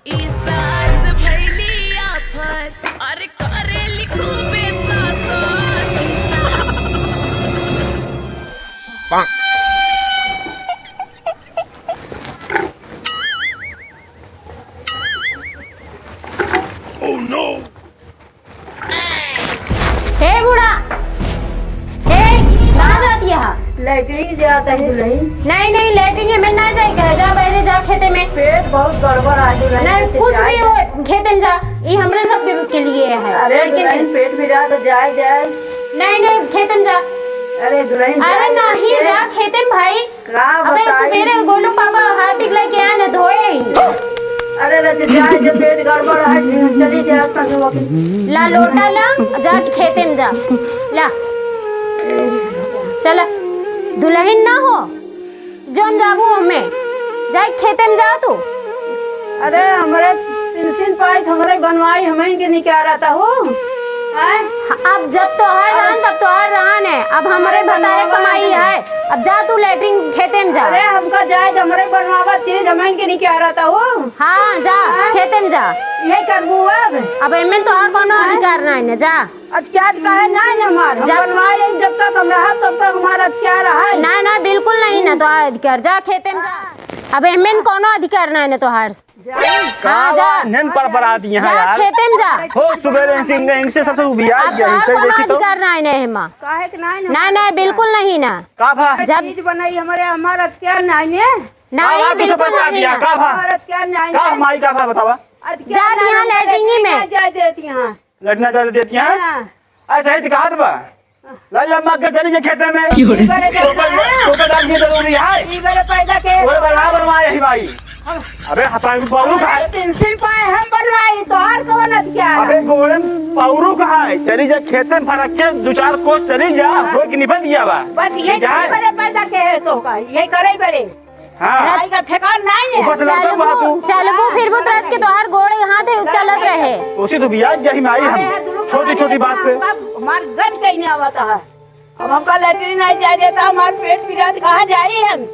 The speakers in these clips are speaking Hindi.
ई सास भैली आफत अरे करे लिखू बेसासन ई सास Oh no! हे बूढ़ा, हे कहाँ जाती है? लैट्रिन जाता है दुल्हन। नहीं नहीं लैट्रिन में ना जाए घर जा बहरे जा खेते में। पेट बहुत गड़बड़ आ दुल्हन। नहीं कुछ भी हो खेते में जा, ये हमरे सब के लिए है। अरे दुल्हन पेट में जा तो जाए जाए। नहीं नहीं खेते में जा। अरे दुल्हन अरे नहीं जा खेते में भाई। अबे सवेरे गोलू पापा हार्पिक लेके आए न धोए ही। अरे रच जाए जब पेट गड़बड़ है चली जाए संग ला लोटा ला जा खेते में जा ला चला दुल्हन ना हो जोन जाबू हमें जाए खेते में जा तू। अरे हमारे पेंसिल पाइप हमारे बनवाई हमें के निकाल रहा था हूँ। अब जब तो हर रहन तब तो हर रहन है, अब हमारे भतारे कमाई है। अब जा तू लैट्रिन खेते में जा। अरे हमका जाए हमारे बनवावा चीज हमें के निकाल रहा था हूँ। हाँ जा खेते में जा। यही करबू अब एमन तो हर कोनो अधिकार नहीं है जा। अत्याचार का है ना हमारा बनवाए जब तक हम रहा तब तक हमारा अत्याचार है ना ना बिल्कुल नहीं ना तो अधिकार जा खेते में जा। अब एमन कोनो अधिकार नहीं ना तो हर हाँ जा नन पर आती है जा यार। खेते में जा। हो सुबह सिंह से सबसे उबिया अब गया तो चाहिए कोनो देखी तो अधिकार नहीं है हेमा। काहे के नहीं ना ना बिल्कुल नहीं ना। का भा जब चीज बनाई हमारे हमारा अत्याचार नहीं है नहीं बिल्कुल नहीं ना। का भा हमारा अत्याचार नहीं का है माई का भा बतावा जा यहाँ लैट्रिन में जाए देती हैं लड़ना चाहते देती हैं हाँ। ऐसा ही दिखात बा लाल अम्मा के चली जे खेते में इबरे तो दाल की जरूरी है इबरे पैदा के ओए बना बनवाए ही भाई। अबे हपाई पाउरू का है पेंसिल पाए हम बनवाई तो हर कौन अत्याचार अबे गोले पाउरू का है चली जा खेते में फरक के दो चार को चली जा हो कि निपट गया बा बस यही बड़े पैदा के है तो का यही करे बड़े हां आज का ठेकान नहीं है ऊपर से लड़का बा तू चलबू फिरबू त्रज के तोहार गोड़ हाथ चलत रहे। उसी तो बियाह जही में आई हम छोटी छोटी बात पे हमार गट कहीं नहीं आवता है अब हमका लैट्रिन नहीं जाए देता हमार पेट पिरात कहाँ जाए हम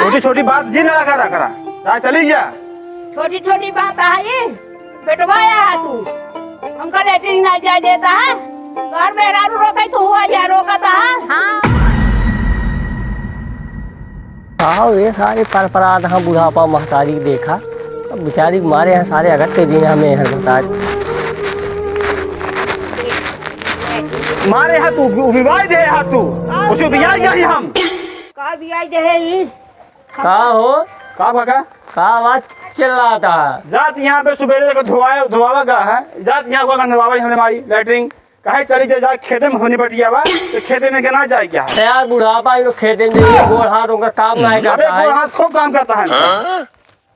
छोटी छोटी बात जी ना करा करा जा चली जा छोटी छोटी बात है बेटवाया है तू हमका लैट्रिन नहीं जाए देता है घर में रारू रोका तो हुआ जा रोका था हाँ आओ ये सारे परपराध हाँ बुढ़ापा महतारी देखा अब बेचारी मारे हैं सारे अगट के दिन हमें हर बता मारे है तू विवाह दे है तू उसे बियाह गई हम का भी आई दे ये का हो का भगा का आवाज चल रहा था जात यहाँ पे सुबह को धोवावा का है जात यहाँ को गंदवावा हमने मारी लैट्रिन कहे चली जा खेते में होनी पड़िया बा तो खेते में केना जाए क्या है यार बुढ़ापा इनको खेते में गोड़ हाथ उनका काम नहीं अबे करता गोड़ है। हाथ खूब काम करता है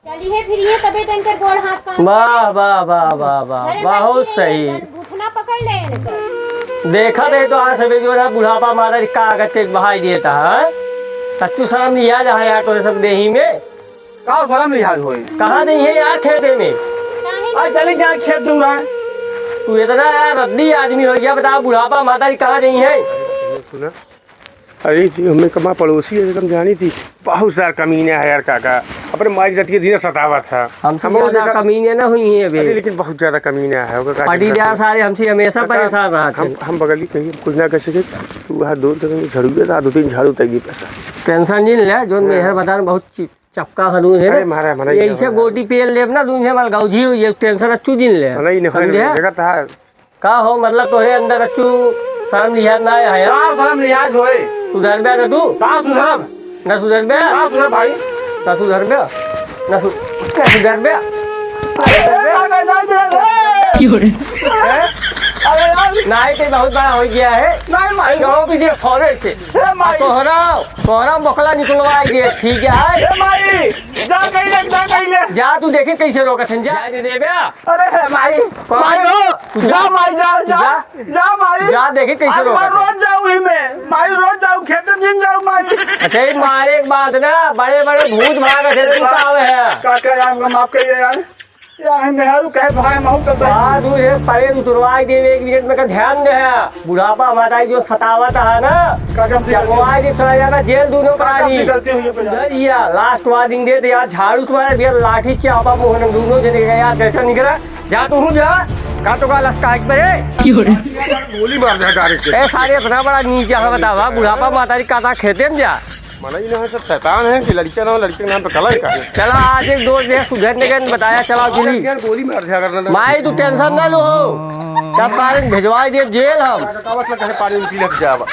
चलिए फिर तबे टंकर गोड़ हाथ काम वाह वाह वाह वाह वाह बहुत सही घुटना पकड़ ले इनके। देखा नहीं तो आज सभी जो है बुढ़ापा मारा कागज के बहाई देता है कच्चू शर्म लिया जहाँ यार तो सब देही में का शर्म लिहाज होए कहाँ नहीं है यार खेते में आ चली जा खेत दूर है तू इतना यार रद्दी आदमी हो गया बता बुढ़ापा माता जी कहाँ नहीं है। सुना अरे जी हमें कमा पड़ोसी है एकदम जानी थी बहुत सारा कमीना है यार काका अपने माई जाती के दिन सतावा था हमसे हम लोग ज्यादा देखा- कमीने ना हुई है अरे अभी लेकिन बहुत ज्यादा कमीना है ओकर काका पाटीदार सारे हमसे हमेशा परेशान रहा हम बगली कहीं कुछ ना कर सके तू वहाँ दूर तक झाड़ू था 2-3 झाड़ू तक पैसा टेंशन जिन ले जो मेहर बता बहुत चपका खदून है अरे मारा मारा यही से गोटी पेल लेब ना दून है मल गौजी ये टेंशन अच्छू दिन ले नहीं नहीं जगह था का हो मतलब तो है अंदर अच्छू शर्म लिहाज ना है का शर्म लिहाज होए सुधर बे ना तू का सुधरब ना सुधर बे का सुधर भाई ना सुधर बे ना सुधर बे अरे यार नहीं तो बहुत बड़ा हो गया है नहीं माई क्यों पीछे फौरे से कोहरा बकला निकलवा दिए ठीक है ए माई जा कहीं ले जा तू देखे कैसे रोका जा दे बे अरे हे माई माई हो जा माई जा माई जा देखे कैसे आज मैं रोका रोज जाऊँ ही में माई रोज जाऊँ खेत में जाऊँ माई अच्छा ये मारे एक बात ना बड़े बड़े भूत भाग थे तू का है काका यार हमको माफ करिए यार यार मेहरू कहे भाई महू कर दो बाद में परे उतरवाई देवे 1 मिनट में का ध्यान दे बुढ़ापा हमारा जो सतावत है ना चकवाई दे चला जाना जेल दोनों प्राणी गलती हुई है बेटा। भैया लास्ट वार्निंग दे यार झाड़ू तुम्हारे भैया लाठी चापा मोहन दोनों जने गए यार कैसा निकला जा तू जा का तो का लस्का एक बरे गोली मार दे डायरेक्ट ए सारे इतना बड़ा नीचे है बतावा बुढ़ापा माताजी काता खेते में जा माना ही ना सब शैतान है कि लड़के नाम लड़के के नाम पे कला ही का चला आज एक दोस्त ने सुधरने के बताया चला गिली यार गोली मार दिया करना माई तू टेंशन ना लो हो कब सारे भिजवा दे जेल हम कावत लगे पानी में पी लग जावा